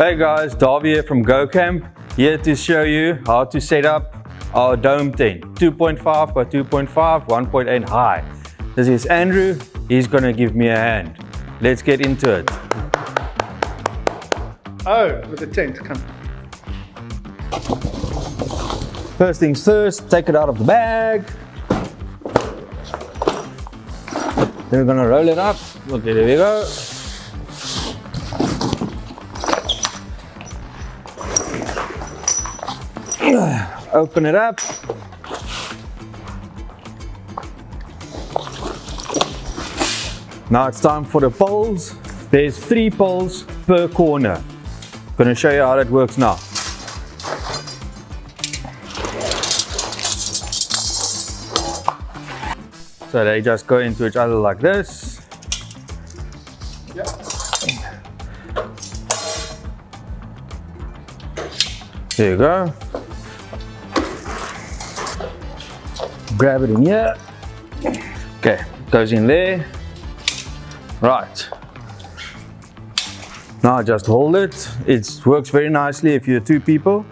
Hey guys, Dawie here from GoCamp, here to show you how to set up our dome tent. 2.5 by 2.5, 1.8 high. This is Andrew, he's gonna give me a hand. Let's get into it. Oh, with the tent, come. First things first, take it out of the bag. Then we're gonna roll it up. Okay, there we go. Open it up. Now it's time for the poles. There's 3 poles per corner. I'm gonna show you how that works now. So they just go into each other like this. Yeah. There you go. Grab it in here. Okay, goes in there. Right. Now just hold it. It works very nicely if you're 2 people.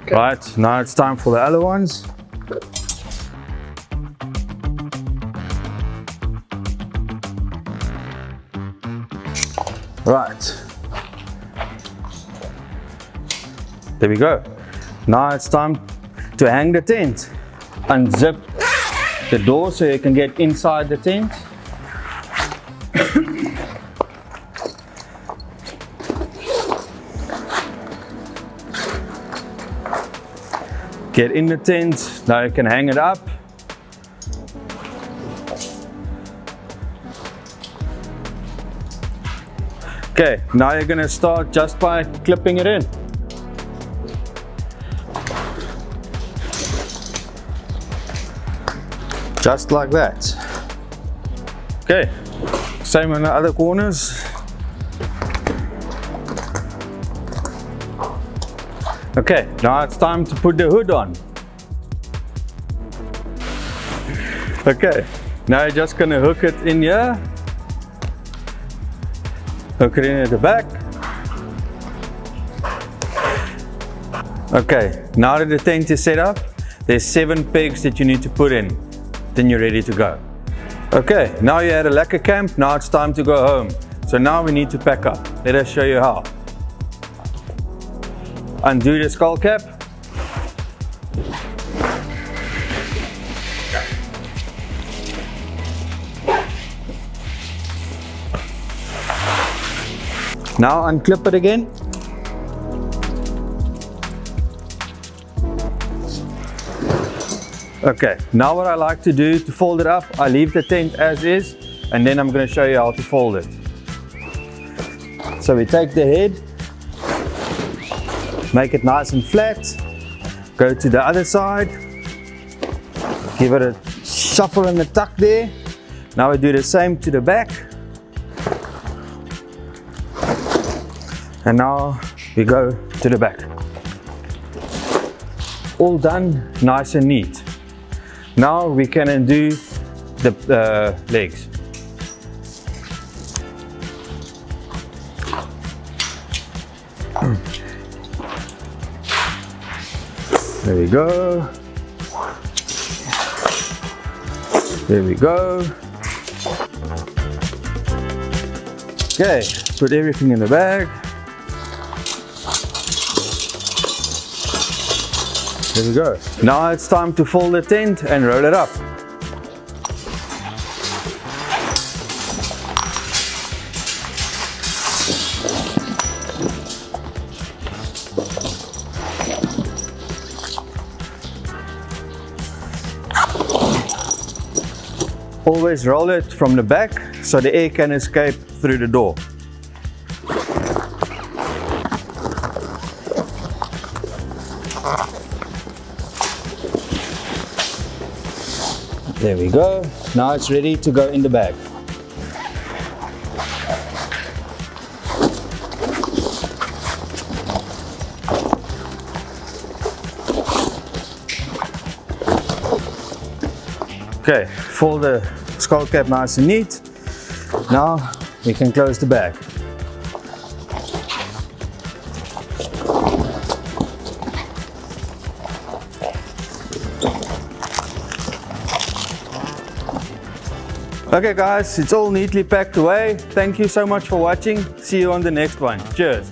Okay. Right, now it's time for the other ones. Right. There we go. Now it's time to hang the tent. Unzip the door so you can get inside the tent. Get in the tent, now you can hang it up. Okay, now you're gonna start just by clipping it in. Just like that. Okay, same on the other corners. Okay, now it's time to put the hood on. Okay, now you're just gonna hook it in here. Hook it in at the back. Okay, now that the tent is set up, there's 7 pegs that you need to put in. Then you're ready to go. Okay, now you're at a lekker camp, now it's time to go home. So now we need to pack up. Let us show you how. Undo the skull cap. Now unclip it again. Okay, now what I like to do to fold it up, I leave the tent as is, and then I'm going to show you how to fold it. So we take the head, make it nice and flat, go to the other side, give it a shuffle and a tuck there. Now we do the same to the back. And now we go to the back. All done, nice and neat. Now we can undo the legs. There we go. There we go. Okay, put everything in the bag. There we go. Now it's time to fold the tent and roll it up. Always roll it from the back so the air can escape through the door. There we go. Now it's ready to go in the bag. Okay, fold the skull cap nice and neat. Now we can close the bag. Okay guys, it's all neatly packed away. Thank you so much for watching. See you on the next one. Cheers.